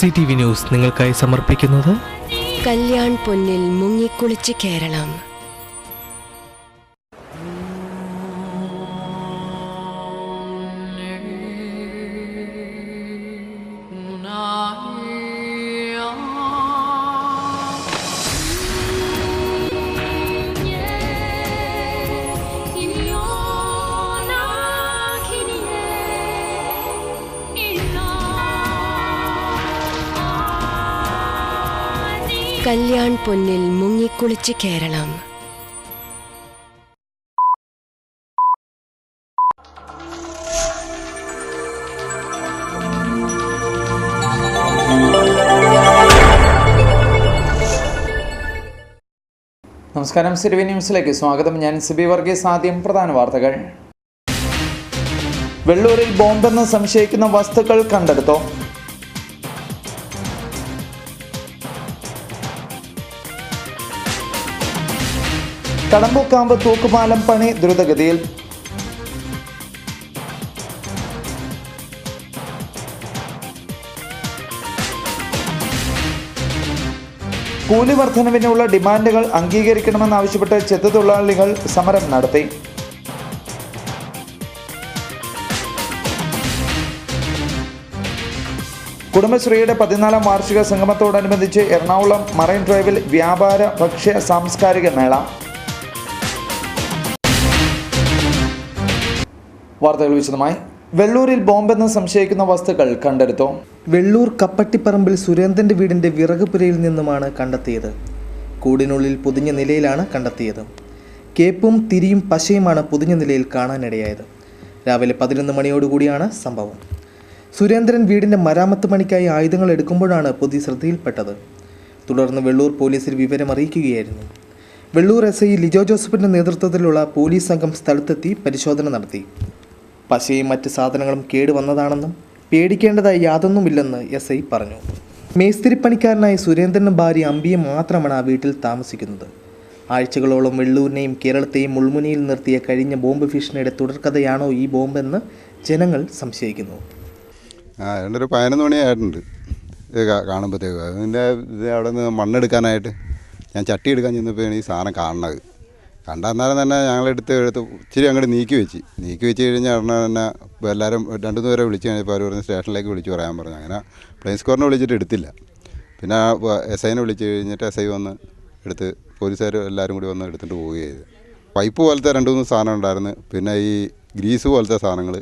CTV news നിങ്ങൾക്കായി സമർപ്പിക്കുന്നത് കല്യാൺ പൊന്നിൽ മുങ്ങിക്കുളിച്ച് കേരളം. കല്യാൺ പൊന്നിൽ മുങ്ങിക്കുളിച്ച് കേരളം. നമസ്കാരം, സിരിവി ന്യൂസിലേക്ക് സ്വാഗതം. ഞാൻ സിബി വർഗീസ്. ആദ്യം പ്രധാന വാർത്തകൾ. വെള്ളൂരിൽ ബോംബെന്ന് സംശയിക്കുന്ന വസ്തുക്കൾ കണ്ടെടുത്തോ? കടമ്പൂക്കാമ്പ് തൂക്കുപാലം പണി ദ്രുതഗതിയിൽ. കൂലി വർധനവിനുള്ള ഡിമാൻഡുകൾ അംഗീകരിക്കണമെന്നാവശ്യപ്പെട്ട് ചെത്തുതൊഴിലാളികൾ സമരം നടത്തി. കുടുംബശ്രീയുടെ 14ാം വാർഷിക സംഗമത്തോടനുബന്ധിച്ച് എറണാകുളം മറൈൻ ഡ്രൈവിൽ വ്യാപാര ഭക്ഷ്യ സാംസ്കാരിക മേള. വാർത്തകൾ വിശദമായി. വെള്ളൂരിൽ ബോംബെന്ന് സംശയിക്കുന്ന വസ്തുക്കൾ കണ്ടെടുത്തു. വെള്ളൂർ കപ്പട്ടിപ്പറമ്പിൽ സുരേന്ദ്രന്റെ വീടിന്റെ വിറകുപുരയിൽ നിന്നുമാണ് കണ്ടെത്തിയത്. കൂടിനുള്ളിൽ പൊതിഞ്ഞ നിലയിലാണ് കണ്ടെത്തിയത്. കേപ്പും തിരിയും പശയുമാണ് പൊതിഞ്ഞ നിലയിൽ കാണാനിടയായത്. രാവിലെ 11 മണിയോടുകൂടിയാണ് സംഭവം. സുരേന്ദ്രൻ വീടിന്റെ മരാമത്ത് പണിക്കായി ആയുധങ്ങൾ എടുക്കുമ്പോഴാണ് പൊതി ശ്രദ്ധയിൽപ്പെട്ടത്. തുടർന്ന് വെള്ളൂർ പോലീസിൽ വിവരം അറിയിക്കുകയായിരുന്നു. വെള്ളൂർ SI ലിജോ ജോസഫിന്റെ നേതൃത്വത്തിലുള്ള പോലീസ് സംഘം സ്ഥലത്തെത്തി പരിശോധന നടത്തി. പശയും മറ്റ് സാധനങ്ങളും കേടുവന്നതാണെന്നും പേടിക്കേണ്ടതായി യാതൊന്നുമില്ലെന്ന് SI പറഞ്ഞു. മേസ്തിരിപ്പണിക്കാരനായ സുരേന്ദ്രനും ഭാര്യ അമ്പിയും മാത്രമാണ് ആ വീട്ടിൽ താമസിക്കുന്നത്. ആഴ്ചകളോളം വെള്ളൂരിനെയും കേരളത്തെയും മുൾമുനയിൽ നിർത്തിയ കഴിഞ്ഞ ബോംബ് ഭീഷണിയുടെ തുടർക്കഥയാണോ ഈ ബോംബെന്ന് ജനങ്ങൾ സംശയിക്കുന്നു. ഒരു 11 മണിയായിട്ടുണ്ട് ഇത് കാണുമ്പോഴത്തേക്ക്. അതിൻ്റെ ഇത് അവിടെ നിന്ന് മണ്ണെടുക്കാനായിട്ട് ഞാൻ ചട്ടി എടുക്കാൻ ചെന്നപ്പോഴാണ് ഈ സാധനം കാണുന്നത്. കണ്ടാൽ തന്നെ ഞങ്ങളെടുത്ത് ഇച്ചിരി അങ്ങോട്ട് നീക്കി വെച്ച് കഴിഞ്ഞാൽ ഉടനെ തന്നെ എല്ലാവരും 2 പേരെ വിളിച്ച് കഴിഞ്ഞപ്പോൾ അവർ പറഞ്ഞ് സ്റ്റേഷനിലേക്ക് വിളിച്ച് പറയാൻ പറഞ്ഞു. അങ്ങനെ പ്ലെയിൻ സ്ക്വയറിനെ വിളിച്ചിട്ട് എടുത്തില്ല. പിന്നെ SIനെ വിളിച്ച് കഴിഞ്ഞിട്ട് SI വന്ന് എടുത്ത് പോലീസുകാർ എല്ലാവരും കൂടി വന്ന് എടുത്തിട്ട് പോവുകയും ചെയ്തു. പൈപ്പ് പോലത്തെ 2-3 സാധനം ഉണ്ടായിരുന്നു. പിന്നെ ഈ ഗ്രീസ് പോലത്തെ സാധനങ്ങൾ,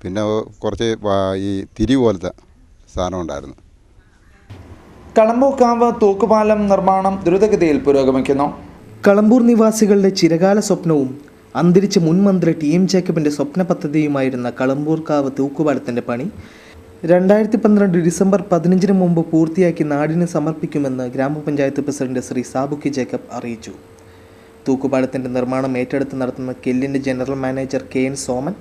പിന്നെ കുറച്ച് ഈ തിരി പോലത്തെ സാധനം ഉണ്ടായിരുന്നു. കടമ്പൂക്കാമ്പ് തൂക്കുപാലം നിർമ്മാണം ദ്രുതഗതിയിൽ പുരോഗമിക്കുന്നു. കളമ്പൂർ നിവാസികളുടെ ചിരകാല സ്വപ്നവും അന്തരിച്ച മുൻ മന്ത്രി TM ജേക്കബിൻ്റെ സ്വപ്ന പദ്ധതിയുമായിരുന്ന കളമ്പൂർക്കാവ് തൂക്കുപാലത്തിൻ്റെ പണി 2012 ഡിസംബർ 15 മുമ്പ് പൂർത്തിയാക്കി നാടിന് സമർപ്പിക്കുമെന്ന് ഗ്രാമപഞ്ചായത്ത് പ്രസിഡന്റ് ശ്രീ സാബുക്കി ജേക്കബ് അറിയിച്ചു. തൂക്കുപാലത്തിൻ്റെ നിർമ്മാണം ഏറ്റെടുത്ത് നടത്തുന്ന കെല്ലിൻ്റെ general manager KN Soman,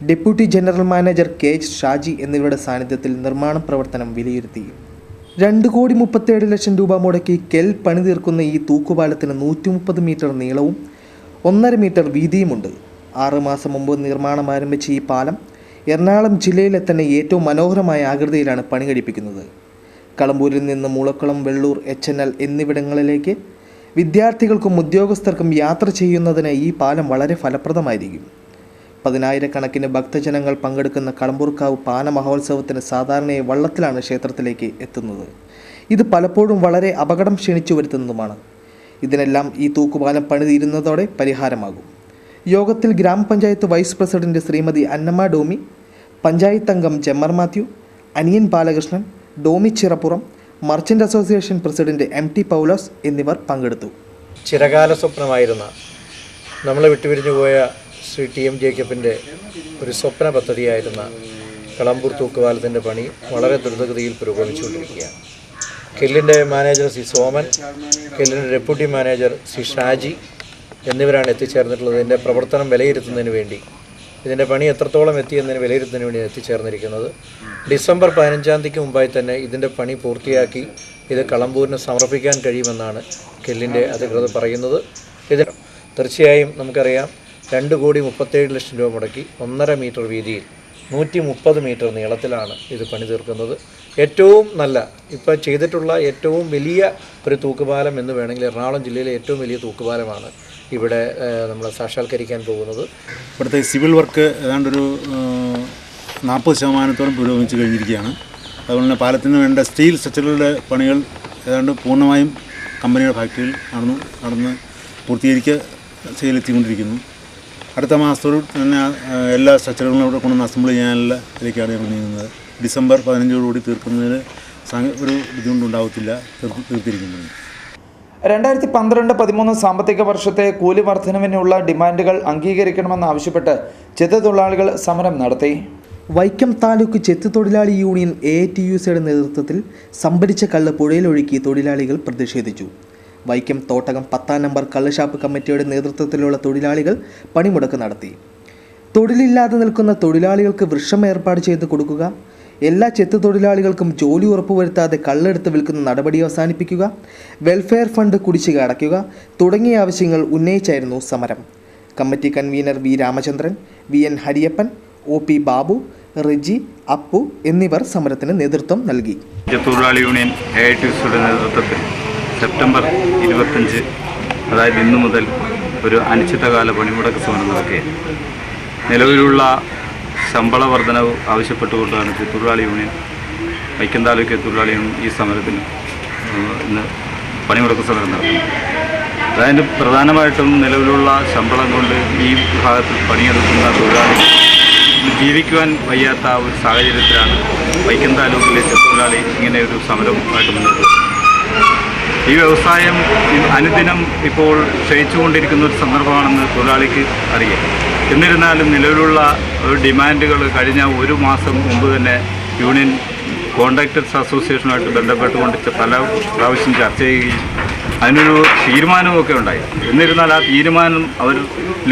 deputy general manager KH Shaji എന്നിവരുടെ സാന്നിധ്യത്തിൽ നിർമ്മാണ പ്രവർത്തനം വിലയിരുത്തി. 2,37 ലക്ഷം രൂപ മുടക്കി കെൽ പണി തീർക്കുന്ന ഈ തൂക്കുപാലത്തിന് 130 മീറ്റർ നീളവും 1.5 മീറ്റർ വീതിയുമുണ്ട്. 6 മാസം മുമ്പ് നിർമ്മാണം ആരംഭിച്ച ഈ പാലം എറണാകുളം ജില്ലയിലെ തന്നെ ഏറ്റവും മനോഹരമായ ആകൃതിയിലാണ് പണി കഴിപ്പിക്കുന്നത്. കളമ്പൂരിൽ നിന്ന് മുളക്കുളം, വെള്ളൂർ, HNL എന്നിവിടങ്ങളിലേക്ക് വിദ്യാർത്ഥികൾക്കും ഉദ്യോഗസ്ഥർക്കും യാത്ര ചെയ്യുന്നതിന് ഈ പാലം വളരെ ഫലപ്രദമായിരിക്കും. 10,000-കണക്കിന് ഭക്തജനങ്ങൾ പങ്കെടുക്കുന്ന കളമ്പൂർക്കാവ് പാന മഹോത്സവത്തിന് സാധാരണയായി വള്ളത്തിലാണ് ക്ഷേത്രത്തിലേക്ക് എത്തുന്നത്. ഇത് പലപ്പോഴും വളരെ അപകടം ക്ഷണിച്ചു വരുത്തുന്നതുമാണ്. ഇതിനെല്ലാം ഈ തൂക്കുപാലം പണി തീരുന്നതോടെ പരിഹാരമാകും. യോഗത്തിൽ ഗ്രാമപഞ്ചായത്ത് വൈസ് പ്രസിഡന്റ് ശ്രീമതി അന്നമ്മ ഡോമി, പഞ്ചായത്ത് അംഗം Jammar Mathew, Aniyan Balakrishnan, Domi Chirappuram, merchant association president MT Paulose എന്നിവർ പങ്കെടുത്തു. ചിരകാല സ്വപ്നമായിരുന്ന നമ്മളെ വിട്ടുപിരിഞ്ഞു പോയ ശ്രീ TM ജേക്കബിൻ്റെ ഒരു സ്വപ്ന പദ്ധതിയായിരുന്ന കളമ്പൂർ തൂക്കുപാലത്തിൻ്റെ പണി വളരെ ദ്രുതഗതിയിൽ പുരോഗമിച്ചുകൊണ്ടിരിക്കുകയാണ്. കെല്ലിൻ്റെ മാനേജർ ശ്രീ സോമൻ, കെല്ലിൻ്റെ ഡെപ്യൂട്ടി മാനേജർ ശ്രീ ഷാജി എന്നിവരാണ് എത്തിച്ചേർന്നിട്ടുള്ളത്. ഇതിൻ്റെ പ്രവർത്തനം വിലയിരുത്തുന്നതിന് വേണ്ടി, ഇതിൻ്റെ പണി എത്രത്തോളം എത്തിയെന്നതിന് വിലയിരുത്തുന്നതിന് വേണ്ടി എത്തിച്ചേർന്നിരിക്കുന്നത്. ഡിസംബർ 15-ാം തീയതിക്ക് മുമ്പായി തന്നെ ഇതിൻ്റെ പണി പൂർത്തിയാക്കി ഇത് കളമ്പൂരിന് സമർപ്പിക്കാൻ കഴിയുമെന്നാണ് കെല്ലിൻ്റെ അധികൃതർ പറയുന്നത്. ഇത് തീർച്ചയായും നമുക്കറിയാം 2,37 ലക്ഷം രൂപ മുടക്കി 1.5 മീറ്റർ വീതിയിൽ 130 മീറ്റർ നീളത്തിലാണ് ഇത് പണി തീർക്കുന്നത്. ഏറ്റവും നല്ല ഇപ്പോൾ ചെയ്തിട്ടുള്ള ഏറ്റവും വലിയ ഒരു തൂക്കുപാലം എന്ന് വേണമെങ്കിൽ എറണാകുളം ജില്ലയിലെ ഏറ്റവും വലിയ തൂക്കുപാലമാണ് ഇവിടെ നമ്മൾ സാക്ഷാത്കരിക്കാൻ പോകുന്നത്. ഇവിടുത്തെ സിവിൽ വർക്ക് ഏതാണ്ടൊരു 40% പുരോഗമിച്ച് കഴിഞ്ഞിരിക്കുകയാണ്. അതുപോലെ തന്നെ പാലത്തിന് വേണ്ട സ്റ്റീൽ സ്ട്രക്ചറുകളുടെ പണികൾ ഏതാണ്ട് പൂർണ്ണമായും കമ്പനിയുടെ ഫാക്ടറിയിൽ നടന്ന് പൂർത്തീകരിക്കലെത്തിക്കൊണ്ടിരിക്കുന്നു. അടുത്ത മാസത്തോട് തന്നെ എല്ലാ സ്ട്രക്ചറുകളും ഇവിടെ കൊണ്ടുവന്ന് അസംബിൾ ചെയ്യാനുള്ള ഇതിലേക്കാണ് ഞങ്ങൾ നീങ്ങുന്നത്. ഡിസംബർ 15 തീർക്കുന്നതിന് ഒരു ബുദ്ധിമുട്ടുണ്ടാകത്തില്ല, തീർത്തിരിക്കുന്നത്. 2012-13 സാമ്പത്തിക വർഷത്തെ കൂലി വർധനവിനുള്ള ഡിമാൻഡുകൾ അംഗീകരിക്കണമെന്നാവശ്യപ്പെട്ട് ചെത്ത് തൊഴിലാളികൾ സമരം നടത്തി. വൈക്കം താലൂക്ക് ചെത്ത് തൊഴിലാളി യൂണിയൻ AATUCയുടെ നേതൃത്വത്തിൽ സംഭരിച്ച കള്ള് പുഴയിലൊഴുക്കി തൊഴിലാളികൾ പ്രതിഷേധിച്ചു. വൈക്കം തോട്ടകം 10-ാം നമ്പർ കള്ളുഷാപ്പ് കമ്മിറ്റിയുടെ നേതൃത്വത്തിലുള്ള തൊഴിലാളികൾ പണിമുടക്ക് നടത്തി. തൊഴിലില്ലാതെ നിൽക്കുന്ന തൊഴിലാളികൾക്ക് വൃക്ഷം ഏർപ്പാട് ചെയ്ത് കൊടുക്കുക, എല്ലാ ചെത്ത് തൊഴിലാളികൾക്കും ജോലി ഉറപ്പുവരുത്താതെ കള്ളെടുത്ത് വിൽക്കുന്ന നടപടി അവസാനിപ്പിക്കുക, വെൽഫെയർ ഫണ്ട് കുടിശ്ശിക അടയ്ക്കുക തുടങ്ങിയ ആവശ്യങ്ങൾ ഉന്നയിച്ചായിരുന്നു സമരം. Committee convener V. Ramachandran, VN ഹരിയപ്പൻ, OP Babu, Riji, Appu എന്നിവർ സമരത്തിന് നേതൃത്വം നൽകി. തൊഴിലാളി യൂണിയൻ AATUCയുടെ നേതൃത്വത്തിൽ സെപ്റ്റംബർ 25 അതായത് ഇന്നു മുതൽ ഒരു അനിശ്ചിതകാല പണിമുടക്ക് സമരം നടക്കുകയാണ്. നിലവിലുള്ള ശമ്പള വർധനവ് ആവശ്യപ്പെട്ടുകൊണ്ടാണ് തൊഴിലാളി യൂണിയൻ വൈക്കം താലൂക്ക് തൊഴിലാളി യൂണിയൻ ഈ സമരത്തിന് ഇന്ന് പണിമുടക്ക് സമരം നടത്തുന്നത്. അതായത് പ്രധാനമായിട്ടും നിലവിലുള്ള ശമ്പളം കൊണ്ട് ഈ വിഭാഗത്തിൽ പണിയെടുക്കുന്ന തൊഴിലാളികൾ ജീവിക്കുവാൻ വയ്യാത്ത ഒരു സാഹചര്യത്തിലാണ് വൈക്കം താലൂക്കിലെ തൊഴിലാളി ഇങ്ങനെ ഒരു സമരമായിട്ട് മുന്നോട്ട് വരുന്നത്. ഈ വ്യവസായം അനുദിനം ഇപ്പോൾ ക്ഷയിച്ചുകൊണ്ടിരിക്കുന്ന ഒരു സന്ദർഭമാണെന്ന് തൊഴിലാളിക്ക് അറിയാം. എന്നിരുന്നാലും നിലവിലുള്ള ഡിമാൻഡുകൾ കഴിഞ്ഞ ഒരു മാസം മുമ്പ് തന്നെ യൂണിയൻ കോൺട്രാക്ടേഴ്സ് അസോസിയേഷനുമായിട്ട് ബന്ധപ്പെട്ടുകൊണ്ട് പല പ്രാവശ്യം ചർച്ച ചെയ്യുകയും അതിനൊരു തീരുമാനമൊക്കെ ഉണ്ടായി. എന്നിരുന്നാൽ ആ തീരുമാനം അവർ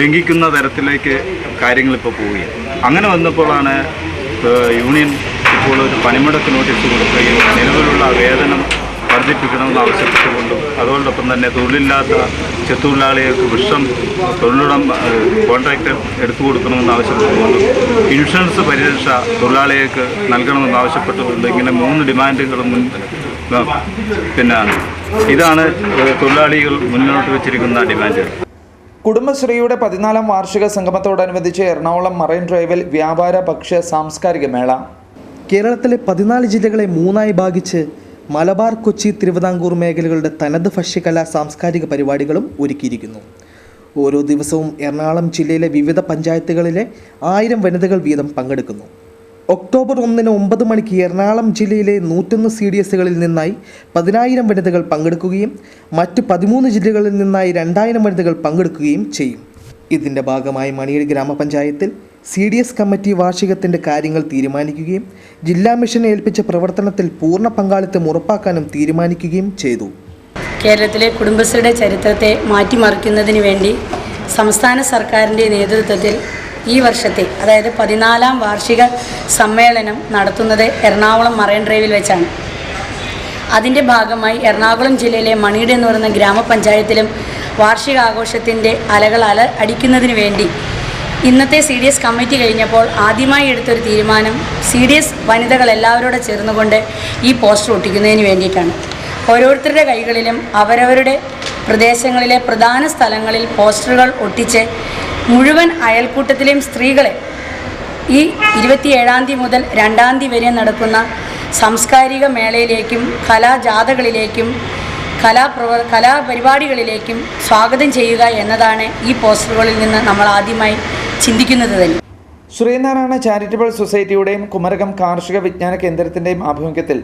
ലംഘിക്കുന്ന തരത്തിലേക്ക് കാര്യങ്ങളിപ്പോൾ പോവുകയാണ്. അങ്ങനെ വന്നപ്പോഴാണ് യൂണിയൻ ഇപ്പോൾ ഒരു പണിമുടക്ക് നോട്ടീസ് കൊടുക്കുകയും നിലവിലുള്ള വേതനം വർദ്ധിപ്പിക്കണമെന്ന് ആവശ്യപ്പെട്ടുകൊണ്ടും അതോടൊപ്പം തന്നെ തൊഴിലില്ലാത്ത ചെത്തൊഴിലാളികൾക്ക് വൃക്ഷം തൊഴിലുടം കോൺട്രാക്ടർ എടുത്തു കൊടുക്കണമെന്ന് ആവശ്യപ്പെട്ടുകൊണ്ടും ഇൻഷുറൻസ് പരിരക്ഷ തൊഴിലാളികൾക്ക് നൽകണമെന്ന് ആവശ്യപ്പെട്ടുകൊണ്ട് ഇങ്ങനെ 3 ഡിമാൻഡുകളും പിന്നെ ഇതാണ് തൊഴിലാളികൾ മുന്നോട്ട് വെച്ചിരിക്കുന്ന ഡിമാൻഡുകൾ. കുടുംബശ്രീയുടെ 14ാം വാർഷിക സംഗമത്തോടനുബന്ധിച്ച് എറണാകുളം മറൈൻ ഡ്രൈവിൽ വ്യാപാര ഭക്ഷ്യ സാംസ്കാരിക മേള. കേരളത്തിലെ 14 ജില്ലകളെ 3ആയി ഭാഗിച്ച് മലബാർ, കൊച്ചി, തിരുവിതാംകൂർ മേഖലകളുടെ തനത് ഭക്ഷ്യകലാ സാംസ്കാരിക പരിപാടികളും ഒരുക്കിയിരിക്കുന്നു. ഓരോ ദിവസവും എറണാകുളം ജില്ലയിലെ വിവിധ പഞ്ചായത്തുകളിലെ 1000 വനിതകൾ വീതം പങ്കെടുക്കുന്നു. ഒക്ടോബർ 1 9 മണിക്ക് എറണാകുളം ജില്ലയിലെ 101 CDSകളിൽ നിന്നായി 10,000 വനിതകൾ പങ്കെടുക്കുകയും മറ്റ് 13 ജില്ലകളിൽ നിന്നായി 2000 വനിതകൾ പങ്കെടുക്കുകയും ചെയ്യും. ഇതിൻ്റെ ഭാഗമായി മണിയൂർ ഗ്രാമപഞ്ചായത്തിൽ CDS കമ്മിറ്റി വാർഷികത്തിൻ്റെ കാര്യങ്ങൾ തീരുമാനിക്കുകയും ജില്ലാ മിഷൻ ഏൽപ്പിച്ച പ്രവർത്തനത്തിൽ പൂർണ്ണ പങ്കാളിത്തം ഉറപ്പാക്കാനും തീരുമാനിക്കുകയും ചെയ്തു. കേരളത്തിലെ കുടുംബശ്രീയുടെ ചരിത്രത്തെ മാറ്റിമറിക്കുന്നതിന് വേണ്ടി സംസ്ഥാന സർക്കാരിൻ്റെ നേതൃത്വത്തിൽ ഈ വർഷത്തെ അതായത് 14ാം വാർഷിക സമ്മേളനം നടത്തുന്നത് എറണാകുളം മറൈൻ ഡ്രൈവിൽ വെച്ചാണ്. അതിൻ്റെ ഭാഗമായി എറണാകുളം ജില്ലയിലെ മണിയൂർ എന്ന് പറയുന്ന ഗ്രാമപഞ്ചായത്തിലും വാർഷികാഘോഷത്തിൻ്റെ അലകൾ അടിക്കുന്നതിന് വേണ്ടി ഇന്നത്തെ CDS കമ്മിറ്റി കഴിഞ്ഞപ്പോൾ ആദ്യമായി എടുത്തൊരു തീരുമാനം CDS വനിതകൾ എല്ലാവരോടെ ചേർന്നുകൊണ്ട് ഈ പോസ്റ്റർ ഒട്ടിക്കുന്നതിന് വേണ്ടിയിട്ടാണ്. ഓരോരുത്തരുടെ കൈകളിലും അവരവരുടെ പ്രദേശങ്ങളിലെ പ്രധാന സ്ഥലങ്ങളിൽ പോസ്റ്ററുകൾ ഒട്ടിച്ച് മുഴുവൻ അയൽക്കൂട്ടത്തിലെയും സ്ത്രീകളെ ഈ 27-ാം തീയതി മുതൽ 2-ാം തീയതി വരെ നടക്കുന്ന സാംസ്കാരിക മേളയിലേക്കും കലാജാഥകളിലേക്കും കലാപരിപാടികളിലേക്കും സ്വാഗതം ചെയ്യുക എന്നതാണ് ഈ പോസ്റ്ററുകളിൽ നിന്ന് നമ്മൾ ആദ്യമായി ചിന്തിക്കുന്നത് തന്നെ. ശ്രീനാരായണ ചാരിറ്റബിൾ സൊസൈറ്റിയുടെയും കുമരകം കാർഷിക വിജ്ഞാന കേന്ദ്രത്തിൻ്റെയും ആഭിമുഖ്യത്തിൽ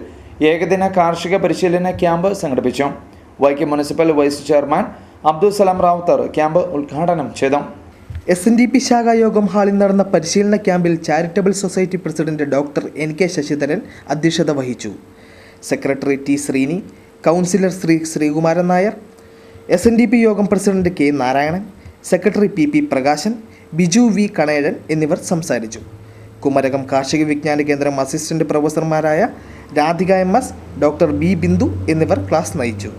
ഏകദിന കാർഷിക പരിശീലന ക്യാമ്പ് സംഘടിപ്പിച്ചു. Vaikom municipal vice chairman Abdul Salam Rawther camp ഉദ്ഘാടനം ചെയ്തു. SNDP ശാഖായോഗം ഹാളിൽ നടന്ന പരിശീലന ക്യാമ്പിൽ charitable society president doctor NK Sasidharan അധ്യക്ഷത വഹിച്ചു. Secretary T Sreeni, councillor Sreekumaran Nair, SNDP യോഗം president K Narayanan, secretary PP Prakashan, Biju V കണേഴൻ എന്നിവർ സംസാരിച്ചു. കുമരകം കാർഷിക വിജ്ഞാന കേന്ദ്രം അസിസ്റ്റന്റ് പ്രൊഫസർമാരായ Radhika MS, doctor B Bindu എന്നിവർ ക്ലാസ് നയിച്ചു.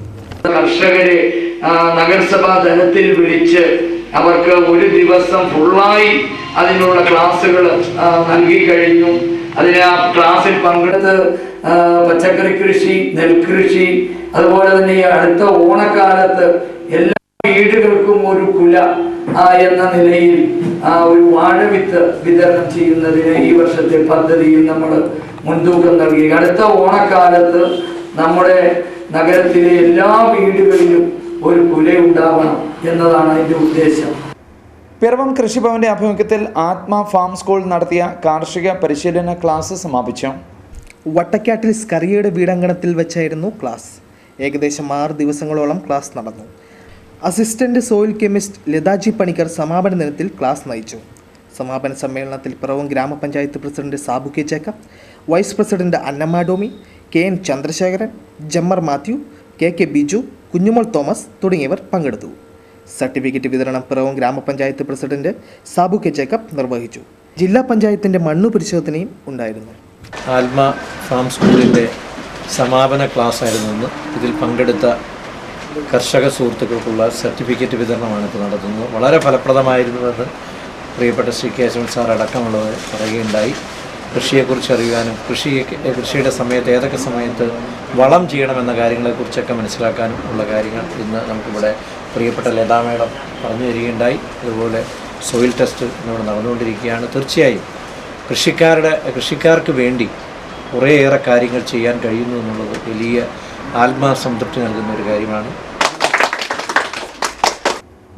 കർഷകരെ നഗരസഭാ തലത്തിൽ വിളിച്ച് അവർക്ക് ഒരു ദിവസം ഫുള്ളായി അതിനുള്ള ക്ലാസ്സുകൾ നൽകി കഴിഞ്ഞു. അതിന് ആ ക്ലാസ്സിൽ പങ്കെടുത്ത് പച്ചക്കറി കൃഷി, നെൽകൃഷി, അതുപോലെ തന്നെ ഈ അടുത്ത ഓണക്കാലത്ത് എല്ലാ വീടുകൾക്കും ഒരു കുല എന്ന നിലയിൽ ഒരു വാഴവിത്ത് വിതരണം ചെയ്യുന്നതിന് ഈ വർഷത്തെ പദ്ധതിയിൽ നമ്മൾ മുൻതൂക്കം നൽകി. അടുത്ത ഓണക്കാലത്ത് നമ്മുടെ നഗരത്തിലെ എല്ലാ വീടുകളിലും ഒരു കുലയുണ്ടാവണം എന്നതാണ് അതിൻ്റെ ഉദ്ദേശം. പിറവം കൃഷിഭവന്റെ ആഭിമുഖ്യത്തിൽ ആത്മ ഫാം സ്കൂൾ നടത്തിയ കാർഷിക പരിശീലന ക്ലാസ് സമാപിച്ചു. വട്ടക്കാട്ടിൽ സ്കറിയയുടെ വീടങ്കണത്തിൽ വെച്ചായിരുന്നു ക്ലാസ്. ഏകദേശം 6 ദിവസങ്ങളോളം ക്ലാസ് നടന്നു. Assistant soil chemist Lathaji Panicker സമാപന ദിനത്തിൽ ക്ലാസ് നയിച്ചു. സമാപന സമ്മേളനത്തിൽ Piravom grama panchayat president Sabu K Jacob, vice president Annamma Domi, KN Chandrasekharan, ജമ്മർ മാത്യു, KK ബിജു, കുഞ്ഞുമോൾ തോമസ് തുടങ്ങിയവർ പങ്കെടുത്തു. സർട്ടിഫിക്കറ്റ് വിതരണം Piravom grama panchayat president Sabu K Jacob നിർവഹിച്ചു. ജില്ലാ പഞ്ചായത്തിന്റെ മണ്ണു പരിശോധനയും ഉണ്ടായിരുന്നു. ആത്മ ഫാം സ്കൂളിൻ്റെ സമാപന ക്ലാസ് ആയിരുന്നു. ഇതിൽ പങ്കെടുത്ത കർഷക സുഹൃത്തുക്കൾക്കുള്ള സർട്ടിഫിക്കറ്റ് വിതരണമാണ് ഇപ്പോൾ നടത്തുന്നത്. വളരെ ഫലപ്രദമായിരുന്നുവെന്ന് പ്രിയപ്പെട്ട ശ്രീ കേശവൻ സാർ അടക്കമുള്ളവർ പറയുകയുണ്ടായി. കൃഷിയെക്കുറിച്ച് അറിയാനും കൃഷിയുടെ സമയത്ത് ഏതൊക്കെ സമയത്ത് വളം ചെയ്യണമെന്ന കാര്യങ്ങളെക്കുറിച്ചൊക്കെ മനസ്സിലാക്കാനും ഉള്ള കാര്യങ്ങൾ ഇന്ന് നമുക്കിവിടെ പ്രിയപ്പെട്ട ലതാ മേഡം പറഞ്ഞു തരികയുണ്ടായി. അതുപോലെ സോയിൽ ടെസ്റ്റ് ഇന്നിവിടെ നടന്നുകൊണ്ടിരിക്കുകയാണ്. തീർച്ചയായും കൃഷിക്കാർക്ക് വേണ്ടി കുറേയേറെ കാര്യങ്ങൾ ചെയ്യാൻ കഴിയുന്നു എന്നുള്ളത് വലിയ ആത്മസംതൃപ്തി നൽകുന്ന ഒരു കാര്യമാണ്.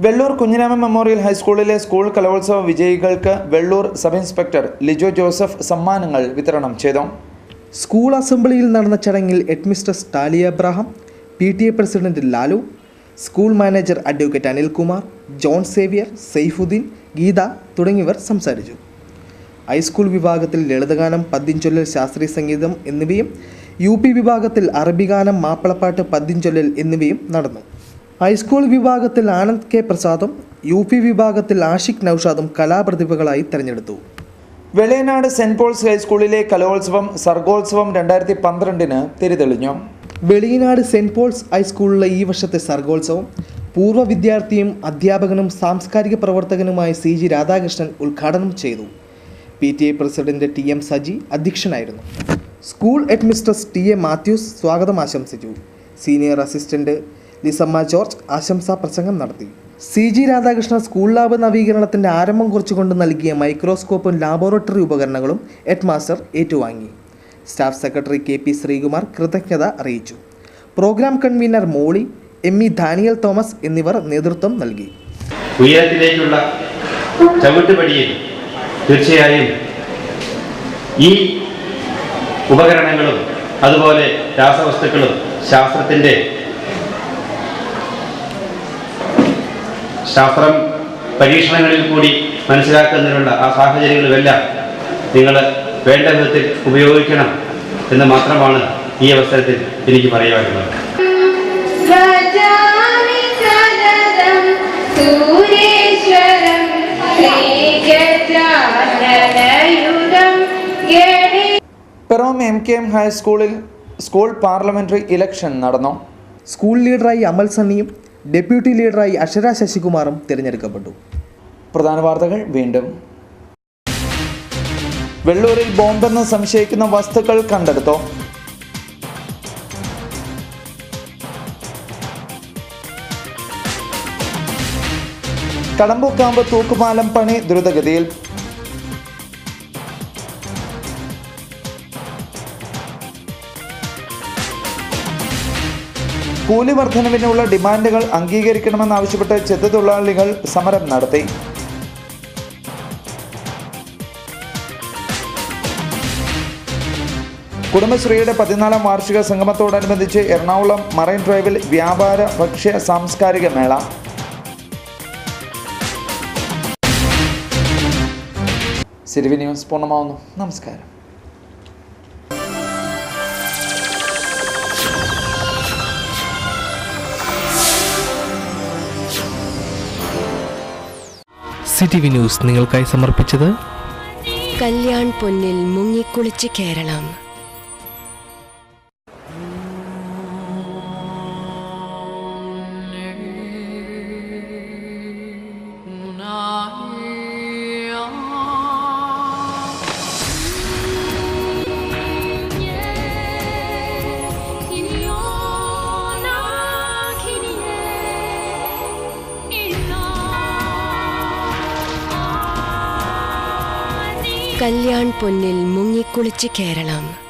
വെള്ളൂർ കുഞ്ഞിരാമൻ മെമ്മോറിയൽ ഹൈസ്കൂളിലെ സ്കൂൾ കലോത്സവ വിജയികൾക്ക് വെള്ളൂർ സബ് ഇൻസ്പെക്ടർ ലിജോ ജോസഫ് സമ്മാനങ്ങൾ വിതരണം ചെയ്തു. സ്കൂൾ അസംബ്ലിയിൽ നടന്ന ചടങ്ങിൽ headmistress Tali Abraham, PTA president Lalu, school manager advocate Anilkumar, John Xavier, Saifuddin, Geetha തുടങ്ങിയവർ സംസാരിച്ചു. ഹൈസ്കൂൾ വിഭാഗത്തിൽ ലളിതഗാനം, പദ്യംചൊല്ലൽ, ശാസ്ത്രീയ സംഗീതം എന്നിവയും UP വിഭാഗത്തിൽ അറബിഗാനം, മാപ്പിളപ്പാട്ട്, പദ്യംചൊല്ലൽ എന്നിവയും നടന്നു. ഹൈസ്കൂൾ വിഭാഗത്തിൽ ആനന്ദ് K പ്രസാദും UP വിഭാഗത്തിൽ ആഷിഖ് നൌഷാദും കലാപ്രതിഭകളായി തെരഞ്ഞെടുത്തു. വെളിയനാട് സെന്റ് പോൾസ് ഹൈസ്കൂളിലെ കലോത്സവം സർഗോത്സവം 2012 തിരിതെളിഞ്ഞു. വെളിയനാട് സെന്റ് പോൾസ് ഹൈസ്കൂളിലെ ഈ വർഷത്തെ സർഗോത്സവം പൂർവ്വ വിദ്യാർത്ഥിയും അധ്യാപകനും സാംസ്കാരിക പ്രവർത്തകനുമായ CG രാധാകൃഷ്ണൻ ഉദ്ഘാടനം ചെയ്തു. PTA പ്രസിഡന്റ് TM സജി അധ്യക്ഷനായിരുന്നു. സ്കൂൾ ഹെഡ്മിസ്ട്രസ് TA മാത്യൂസ് സ്വാഗതം ആശംസിച്ചു. സീനിയർ അസിസ്റ്റന്റ് ലിസമ്മ ജോർജ് ആശംസാ പ്രസംഗം നടത്തി. CG രാധാകൃഷ്ണൻ സ്കൂൾ ലാബ് നവീകരണത്തിൻ്റെ ആരംഭം കുറിച്ചുകൊണ്ട് നൽകിയ മൈക്രോസ്കോപ്പും ലാബോറട്ടറി ഉപകരണങ്ങളും ഹെഡ്മാസ്റ്റർ ഏറ്റുവാങ്ങി. സ്റ്റാഫ് സെക്രട്ടറി KP ശ്രീകുമാർ കൃതജ്ഞത അറിയിച്ചു. പ്രോഗ്രാം കൺവീനർ മോളി, ME ദാനിയൽ തോമസ് എന്നിവർ നേതൃത്വം നൽകി. ഉയരത്തിലേക്കുള്ള ചവിട്ടുപടിയിൽ തീർച്ചയായും ഈ ഉപകരണങ്ങളും അതുപോലെ രാസവസ്തുക്കളും ശാസ്ത്രം പരീക്ഷണങ്ങളിൽ കൂടി മനസ്സിലാക്കുന്നതിനുള്ള ആ സാഹചര്യങ്ങളുമെല്ലാം നിങ്ങൾ വേണ്ട വിധത്തിൽ ഉപയോഗിക്കണം എന്ന് മാത്രമാണ് ഈ അവസരത്തിൽ എനിക്ക് പറയുവാനുള്ളത്. പിറവം MKM ഹൈസ്കൂളിൽ സ്കൂൾ പാർലമെന്ററി ഇലക്ഷൻ നടന്നു. സ്കൂൾ ലീഡറായി അമൽ സണ്ണിയും ഡെപ്യൂട്ടി ലീഡറായി അക്ഷര ശശികുമാറും തിരഞ്ഞെടുക്കപ്പെട്ടു. പ്രധാന വാർത്തകൾ വീണ്ടും. വെള്ളൂരിൽ ബോംബെന്ന് സംശയിക്കുന്ന വസ്തുക്കൾ കണ്ടെടുത്തു. കടമ്പൂക്കാമ്പ് തൂക്കുപാലം പണി ദ്രുതഗതിയിൽ. കൂലി വർധനവിനുള്ള ഡിമാൻഡുകൾ അംഗീകരിക്കണമെന്നാവശ്യപ്പെട്ട് ചെത്തുതൊഴിലാളികൾ സമരം നടത്തി. കുടുംബശ്രീയുടെ 14ാം വാർഷിക സംഗമത്തോടനുബന്ധിച്ച് എറണാകുളം മറൈൻ ഡ്രൈവിൽ വ്യാപാര ഭക്ഷ്യ സാംസ്കാരിക മേള. സിരിവി ന്യൂസ് പൂർണ്ണമാവുന്നു. നമസ്കാരം. CTV ന്യൂസ് നിങ്ങൾക്കായി സമർപ്പിച്ചത് കല്യാൺ പൊന്നിൽ മുങ്ങിക്കുളിച്ച് കേരളം. കല്യാൺ പൊന്നിൽ മുങ്ങിക്കുളിച്ച് കേരളം.